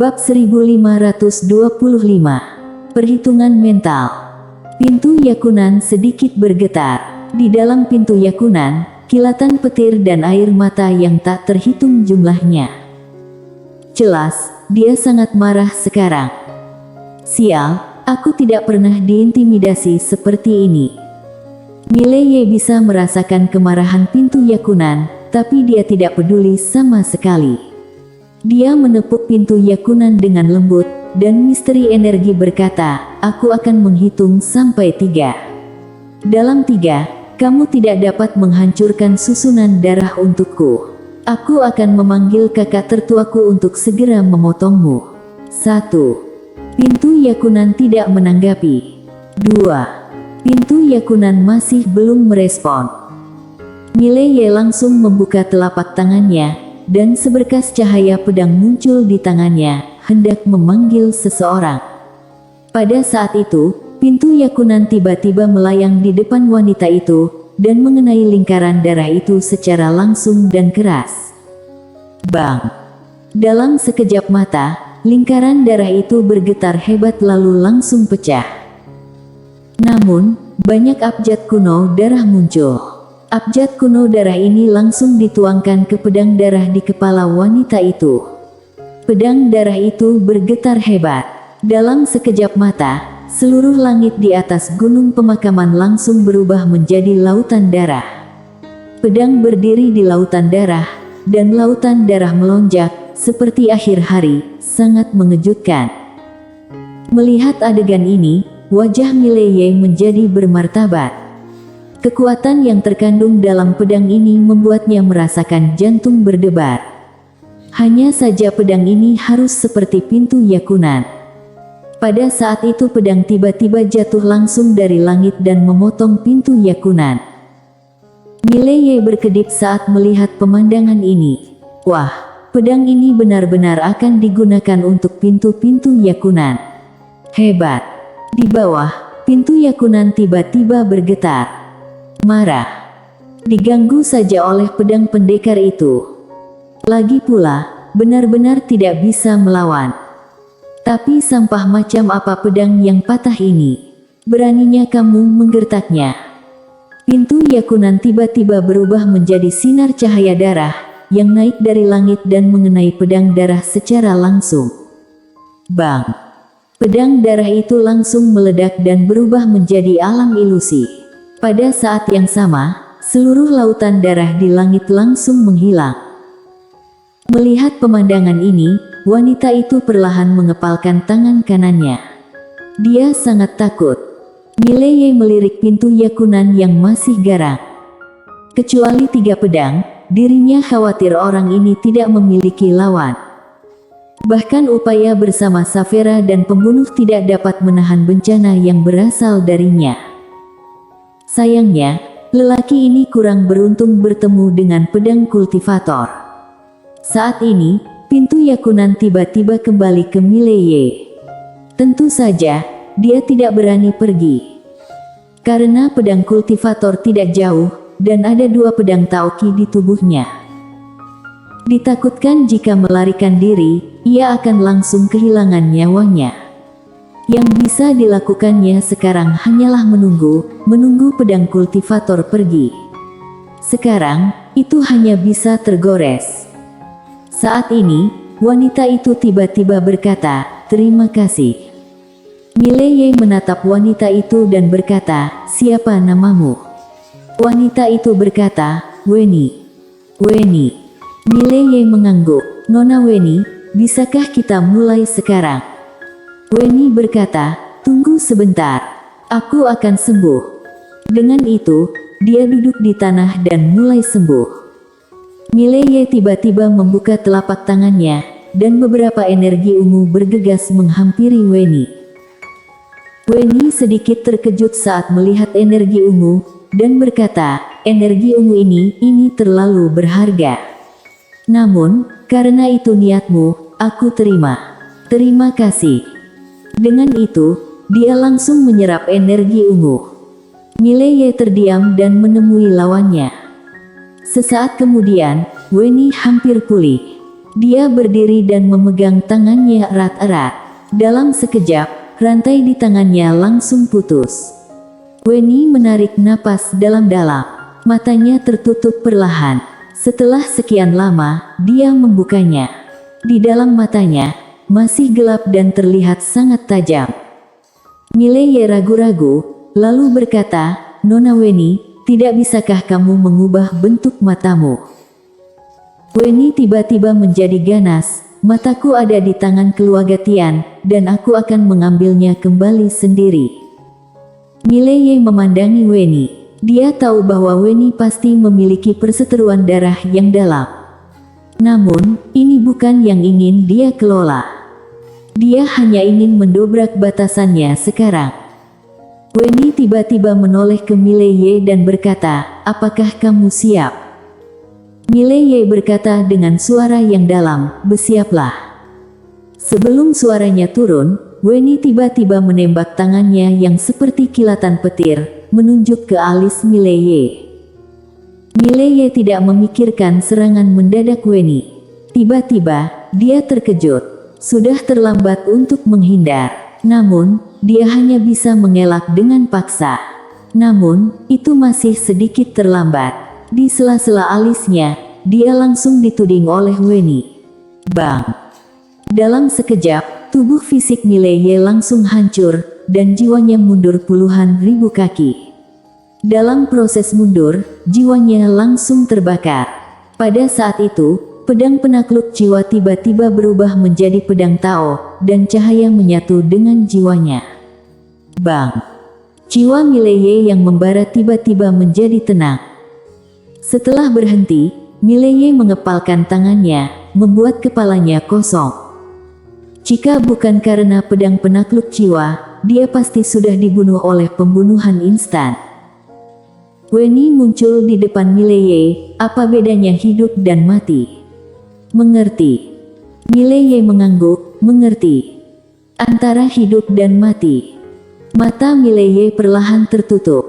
Bab 1525. Perhitungan mental. Pintu yakunan sedikit bergetar. Di dalam pintu yakunan, kilatan petir dan air mata yang tak terhitung jumlahnya. Jelas, dia sangat marah sekarang. Sial, aku tidak pernah diintimidasi seperti ini. Mileye bisa merasakan kemarahan pintu yakunan, tapi dia tidak peduli sama sekali. Dia menepuk pintu yakunan dengan lembut, dan misteri energi berkata, aku akan menghitung sampai 3. Dalam 3, kamu tidak dapat menghancurkan susunan darah untukku. Aku akan memanggil kakak tertuaku untuk segera memotongmu. 1. Pintu yakunan tidak menanggapi. 2. Pintu yakunan masih belum merespon. Mileye langsung membuka telapak tangannya, dan seberkas cahaya pedang muncul di tangannya, hendak memanggil seseorang. Pada saat itu, pintu yakunan tiba-tiba melayang di depan wanita itu, dan mengenai lingkaran darah itu secara langsung dan keras. Bang! Dalam sekejap mata, lingkaran darah itu bergetar hebat lalu langsung pecah. Namun, banyak abjad kuno darah muncul. Abjad kuno darah ini langsung dituangkan ke pedang darah di kepala wanita itu. Pedang darah itu bergetar hebat. Dalam sekejap mata, seluruh langit di atas gunung pemakaman langsung berubah menjadi lautan darah. Pedang berdiri di lautan darah, dan lautan darah melonjak, seperti akhir hari, sangat mengejutkan. Melihat adegan ini, wajah Mileye menjadi bermartabat. Kekuatan yang terkandung dalam pedang ini membuatnya merasakan jantung berdebar. Hanya saja pedang ini harus seperti pintu yakunan. Pada saat itu pedang tiba-tiba jatuh langsung dari langit dan memotong pintu yakunan. Mileye berkedip saat melihat pemandangan ini. Wah, pedang ini benar-benar akan digunakan untuk pintu-pintu yakunan. Hebat. Di bawah, pintu yakunan tiba-tiba bergetar. Marah. Diganggu saja oleh pedang pendekar itu. Lagi pula, benar-benar tidak bisa melawan. Tapi sampah macam apa pedang yang patah ini? Beraninya kamu menggertaknya. Pintu yakunan tiba-tiba berubah menjadi sinar cahaya darah, yang naik dari langit dan mengenai pedang darah secara langsung. Bang! Pedang darah itu langsung meledak dan berubah menjadi alam ilusi. Pada saat yang sama, seluruh lautan darah di langit langsung menghilang. Melihat pemandangan ini, wanita itu perlahan mengepalkan tangan kanannya. Dia sangat takut. Mileye melirik pintu yakunan yang masih garang. Kecuali 3 pedang, dirinya khawatir orang ini tidak memiliki lawan. Bahkan upaya bersama Savera dan pembunuh tidak dapat menahan bencana yang berasal darinya. Sayangnya, lelaki ini kurang beruntung bertemu dengan pedang kultivator. Saat ini, pintu yakunan tiba-tiba kembali ke Mileye. Tentu saja, dia tidak berani pergi. Karena pedang kultivator tidak jauh, dan ada 2 pedang Taoki di tubuhnya. Ditakutkan jika melarikan diri, ia akan langsung kehilangan nyawanya. Yang bisa dilakukannya sekarang hanyalah menunggu pedang kultivator pergi. Sekarang, itu hanya bisa tergores. Saat ini, wanita itu tiba-tiba berkata, terima kasih. Mileye menatap wanita itu dan berkata, siapa namamu? Wanita itu berkata, Weni. Weni. Mileye mengangguk, Nona Weni, bisakah kita mulai sekarang? Weni berkata, tunggu sebentar, aku akan sembuh. Dengan itu, dia duduk di tanah dan mulai sembuh. Mileye tiba-tiba membuka telapak tangannya, dan beberapa energi ungu bergegas menghampiri Weni. Weni sedikit terkejut saat melihat energi ungu, dan berkata, energi ungu ini terlalu berharga. Namun, karena itu niatmu, aku terima. Terima kasih. Dengan itu, dia langsung menyerap energi ungu. Mileye terdiam dan menemui lawannya. Sesaat kemudian, Weni hampir pulih. Dia berdiri dan memegang tangannya erat-erat. Dalam sekejap, rantai di tangannya langsung putus. Weni menarik napas dalam-dalam. Matanya tertutup perlahan. Setelah sekian lama, dia membukanya. Di dalam matanya, masih gelap dan terlihat sangat tajam. Mileye ragu-ragu, lalu berkata, "Nona Weni, tidak bisakah kamu mengubah bentuk matamu?" Weni tiba-tiba menjadi ganas. "Mataku ada di tangan keluarga Tian, dan aku akan mengambilnya kembali sendiri." Mileye memandangi Weni. Dia tahu bahwa Weni pasti memiliki perseteruan darah yang dalam. Namun, ini bukan yang ingin dia kelola. Dia hanya ingin mendobrak batasannya sekarang. Weni tiba-tiba menoleh ke Mileye dan berkata, "Apakah kamu siap?" Mileye berkata dengan suara yang dalam, "Bersiaplah." Sebelum suaranya turun, Weni tiba-tiba menembak tangannya yang seperti kilatan petir, menunjuk ke alis Mileye. Mileye tidak memikirkan serangan mendadak Weni. Tiba-tiba, dia terkejut. Sudah terlambat untuk menghindar. Namun, dia hanya bisa mengelak dengan paksa. Namun, itu masih sedikit terlambat. Di sela-sela alisnya, dia langsung dituding oleh Weni. Bang! Dalam sekejap, tubuh fisik Mileye langsung hancur, dan jiwanya mundur puluhan ribu kaki. Dalam proses mundur, jiwanya langsung terbakar. Pada saat itu, pedang penakluk jiwa tiba-tiba berubah menjadi pedang Tao, dan cahaya menyatu dengan jiwanya. Bang! Jiwa Mileye yang membara tiba-tiba menjadi tenang. Setelah berhenti, Mileye mengepalkan tangannya, membuat kepalanya kosong. Jika bukan karena pedang penakluk jiwa, dia pasti sudah dibunuh oleh pembunuhan instan. Weni muncul di depan Mileye. "Apa bedanya hidup dan mati?" "Mengerti." Mileye mengangguk, "Mengerti. Antara hidup dan mati." Mata Mileye perlahan tertutup.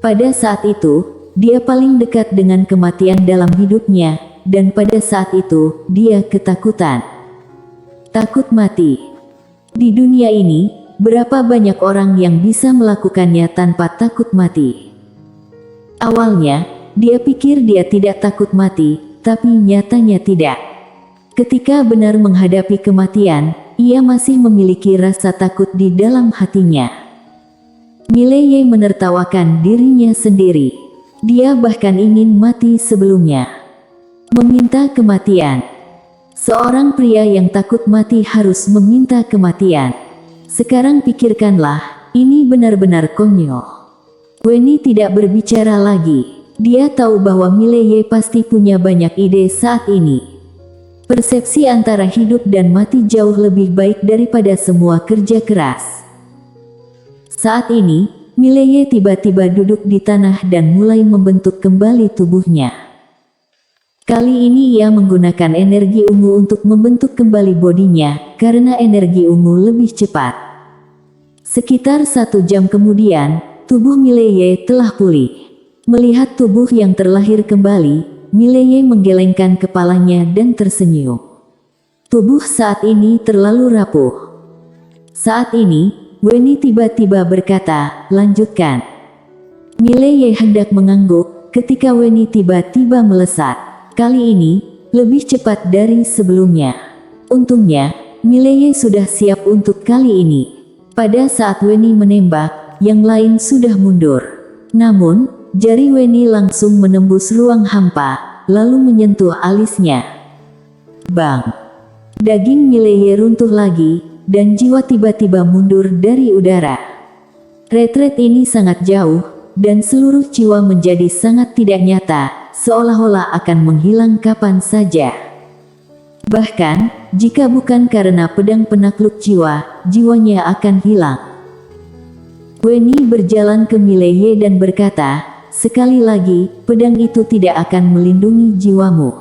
Pada saat itu, dia paling dekat dengan kematian dalam hidupnya, dan pada saat itu, dia ketakutan. Takut mati. Di dunia ini, berapa banyak orang yang bisa melakukannya tanpa takut mati? Awalnya, dia pikir dia tidak takut mati, tapi nyatanya tidak. Ketika benar menghadapi kematian, ia masih memiliki rasa takut di dalam hatinya. Mileye menertawakan dirinya sendiri. Dia bahkan ingin mati sebelumnya. Meminta kematian. Seorang pria yang takut mati harus meminta kematian. Sekarang pikirkanlah, ini benar-benar konyol. Weni tidak berbicara lagi. Dia tahu bahwa Mileye pasti punya banyak ide saat ini. Persepsi antara hidup dan mati jauh lebih baik daripada semua kerja keras. Saat ini, Mileye tiba-tiba duduk di tanah dan mulai membentuk kembali tubuhnya. Kali ini ia menggunakan energi ungu untuk membentuk kembali bodinya, karena energi ungu lebih cepat. Sekitar 1 jam kemudian, tubuh Mileye telah pulih. Melihat tubuh yang terlahir kembali, Mileye menggelengkan kepalanya dan tersenyum. Tubuh saat ini terlalu rapuh. Saat ini, Weni tiba-tiba berkata, "Lanjutkan." Mileye hendak mengangguk, ketika Weni tiba-tiba melesat. Kali ini, lebih cepat dari sebelumnya. Untungnya, Mileye sudah siap untuk kali ini. Pada saat Weni menembak, yang lain sudah mundur. Namun, jari Weni langsung menembus ruang hampa, lalu menyentuh alisnya. Bang! Daging Mileye runtuh lagi, dan jiwa tiba-tiba mundur dari udara. Retret ini sangat jauh, dan seluruh jiwa menjadi sangat tidak nyata, seolah-olah akan menghilang kapan saja. Bahkan, jika bukan karena pedang penakluk jiwa, jiwanya akan hilang. Weni berjalan ke Mileye dan berkata, "Sekali lagi, pedang itu tidak akan melindungi jiwamu."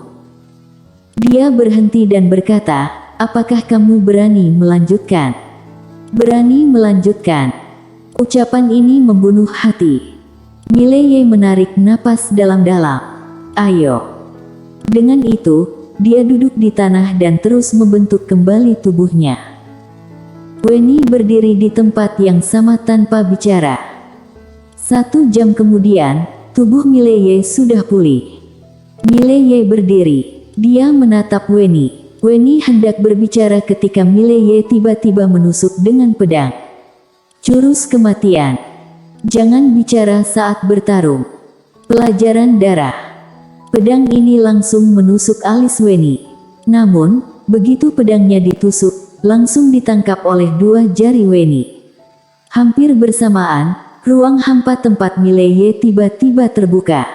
Dia berhenti dan berkata, "Apakah kamu berani melanjutkan?" "Berani melanjutkan." Ucapan ini membunuh hati. Mileye menarik napas dalam-dalam. "Ayo." Dengan itu, dia duduk di tanah dan terus membentuk kembali tubuhnya. Weni berdiri di tempat yang sama tanpa bicara. 1 jam kemudian, tubuh Mileye sudah pulih. Mileye berdiri. Dia menatap Weni. Weni hendak berbicara ketika Mileye tiba-tiba menusuk dengan pedang. Jurus kematian. Jangan bicara saat bertarung. Pelajaran darah. Pedang ini langsung menusuk alis Weni. Namun, begitu pedangnya ditusuk, langsung ditangkap oleh 2 jari Weni. Hampir bersamaan, ruang hampa tempat Mileye tiba-tiba terbuka.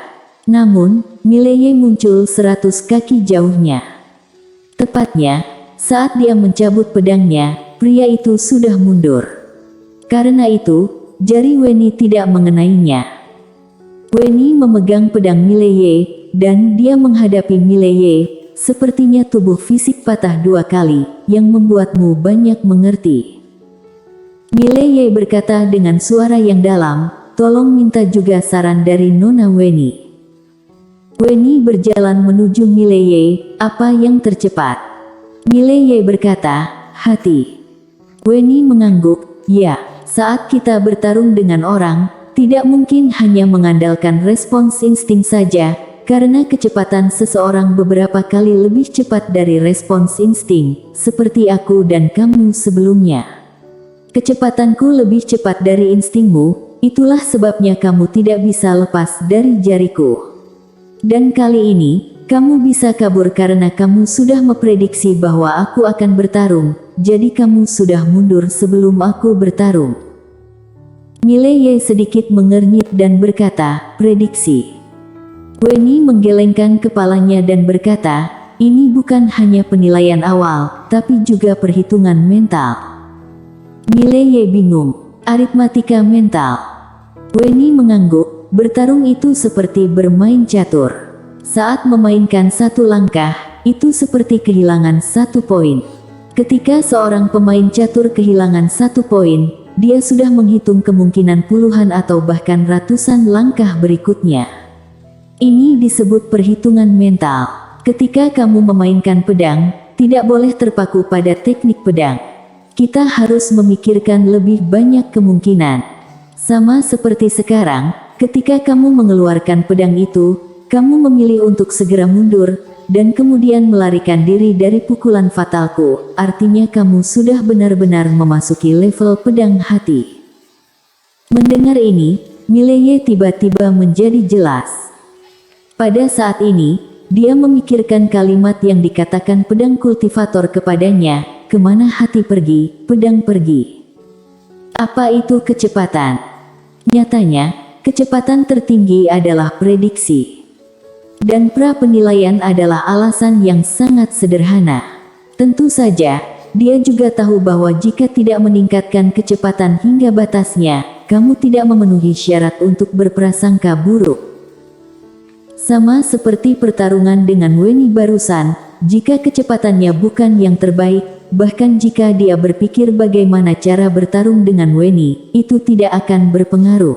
Namun, Mileye muncul 100 kaki jauhnya. Tepatnya, saat dia mencabut pedangnya, pria itu sudah mundur. Karena itu, jari Weni tidak mengenainya. Weni memegang pedang Mileye, dan dia menghadapi Mileye, sepertinya tubuh fisik patah 2 kali, yang membuatmu banyak mengerti. Mileye berkata dengan suara yang dalam, tolong minta juga saran dari Nona Weni. Weni berjalan menuju Mileye, apa yang tercepat? Mileye berkata, hati. Weni mengangguk, ya, saat kita bertarung dengan orang, tidak mungkin hanya mengandalkan respons insting saja, karena kecepatan seseorang beberapa kali lebih cepat dari respons insting, seperti aku dan kamu sebelumnya. Kecepatanku lebih cepat dari instingmu, itulah sebabnya kamu tidak bisa lepas dari jariku. Dan kali ini, kamu bisa kabur karena kamu sudah memprediksi bahwa aku akan bertarung, jadi kamu sudah mundur sebelum aku bertarung. Mileye sedikit mengernyit dan berkata, prediksi. Weni menggelengkan kepalanya dan berkata, ini bukan hanya penilaian awal, tapi juga perhitungan mental. Mileye bingung, aritmatika mental. Weni mengangguk, bertarung itu seperti bermain catur. Saat memainkan 1 langkah, itu seperti kehilangan 1 poin. Ketika seorang pemain catur kehilangan 1 poin, dia sudah menghitung kemungkinan puluhan atau bahkan ratusan langkah berikutnya. Ini disebut perhitungan mental. Ketika kamu memainkan pedang, tidak boleh terpaku pada teknik pedang. Kita harus memikirkan lebih banyak kemungkinan. Sama seperti sekarang, ketika kamu mengeluarkan pedang itu, kamu memilih untuk segera mundur, dan kemudian melarikan diri dari pukulan fatalku. Artinya kamu sudah benar-benar memasuki level pedang hati. Mendengar ini, Mileye tiba-tiba menjadi jelas. Pada saat ini, dia memikirkan kalimat yang dikatakan pedang kultivator kepadanya, kemana hati pergi, pedang pergi. Apa itu kecepatan? Nyatanya, kecepatan tertinggi adalah prediksi. Dan pra-penilaian adalah alasan yang sangat sederhana. Tentu saja, dia juga tahu bahwa jika tidak meningkatkan kecepatan hingga batasnya, kamu tidak memenuhi syarat untuk berprasangka buruk. Sama seperti pertarungan dengan Weni barusan, jika kecepatannya bukan yang terbaik, bahkan jika dia berpikir bagaimana cara bertarung dengan Weni, itu tidak akan berpengaruh.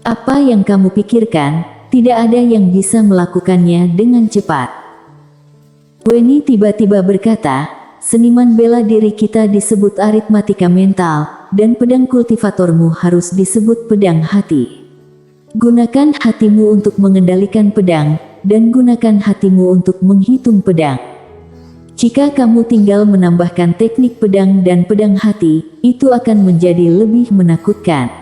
Apa yang kamu pikirkan, tidak ada yang bisa melakukannya dengan cepat. Weni tiba-tiba berkata, seniman bela diri kita disebut aritmatika mental, dan pedang kultivatormu harus disebut pedang hati. Gunakan hatimu untuk mengendalikan pedang, dan gunakan hatimu untuk menghitung pedang. Jika kamu tinggal menambahkan teknik pedang dan pedang hati, itu akan menjadi lebih menakutkan.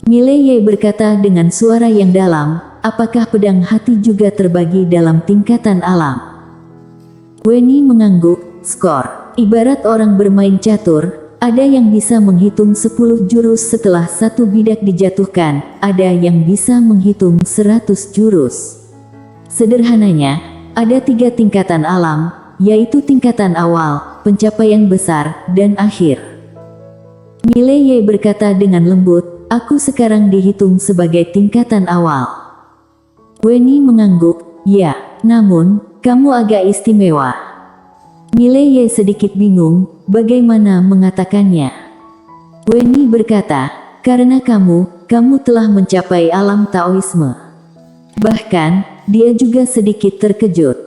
Mileye berkata dengan suara yang dalam, apakah pedang hati juga terbagi dalam tingkatan alam? Weni mengangguk, skor. Ibarat orang bermain catur, ada yang bisa menghitung 10 jurus setelah 1 bidak dijatuhkan, ada yang bisa menghitung 100 jurus. Sederhananya, ada 3 tingkatan alam, yaitu tingkatan awal, pencapaian besar, dan akhir. Mileye berkata dengan lembut, aku sekarang dihitung sebagai tingkatan awal. Weni mengangguk, ya, namun, kamu agak istimewa. Mileye sedikit bingung, bagaimana mengatakannya. Weni berkata, karena kamu telah mencapai alam Taoisme. Bahkan, dia juga sedikit terkejut.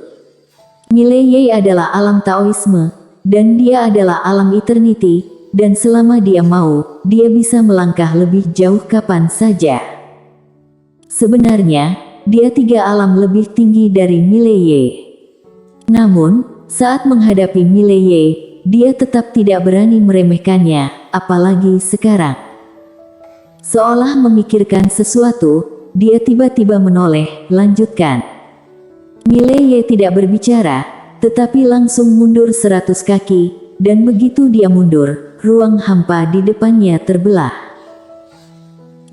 Mileye adalah alam Taoisme, dan dia adalah alam eternity, dan selama dia mau, dia bisa melangkah lebih jauh kapan saja. Sebenarnya, dia 3 alam lebih tinggi dari Mileye. Namun, saat menghadapi Mileye, dia tetap tidak berani meremehkannya, apalagi sekarang. Seolah memikirkan sesuatu, dia tiba-tiba menoleh, lanjutkan. Mileye tidak berbicara, tetapi langsung mundur 100 kaki, dan begitu dia mundur, ruang hampa di depannya terbelah.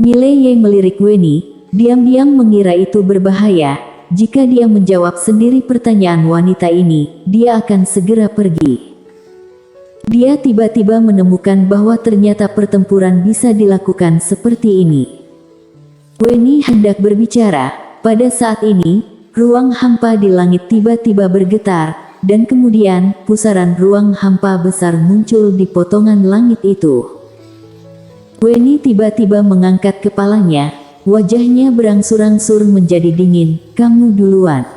Mileye melirik Weni, diam-diam mengira itu berbahaya. Jika dia menjawab sendiri pertanyaan wanita ini, dia akan segera pergi. Dia tiba-tiba menemukan bahwa ternyata pertempuran bisa dilakukan seperti ini. Weni hendak berbicara, pada saat ini, ruang hampa di langit tiba-tiba bergetar, dan kemudian pusaran ruang hampa besar muncul di potongan langit itu. Weni tiba-tiba mengangkat kepalanya, wajahnya berangsur-angsur menjadi dingin. Kamu duluan.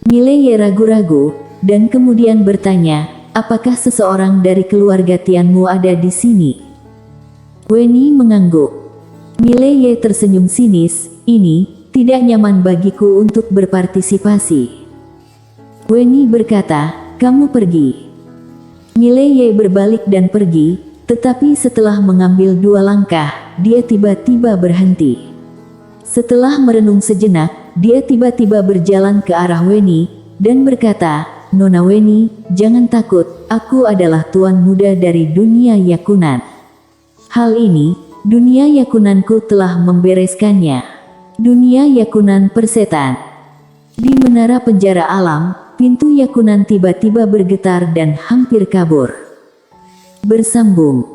Mileye ragu-ragu, dan kemudian bertanya, apakah seseorang dari keluarga Tianmu ada di sini? Weni mengangguk. Mileye tersenyum sinis, ini tidak nyaman bagiku untuk berpartisipasi. Weni berkata, kamu pergi. Mileye berbalik dan pergi, tetapi setelah mengambil 2 langkah, dia tiba-tiba berhenti. Setelah merenung sejenak, dia tiba-tiba berjalan ke arah Weni, dan berkata, Nona Weni, jangan takut, aku adalah tuan muda dari dunia Yakunan. Hal ini, dunia Yakunanku telah membereskannya. Dunia Yakunan Persetan. Di menara penjara alam, pintu Yakunan tiba-tiba bergetar dan hampir kabur. Bersambung.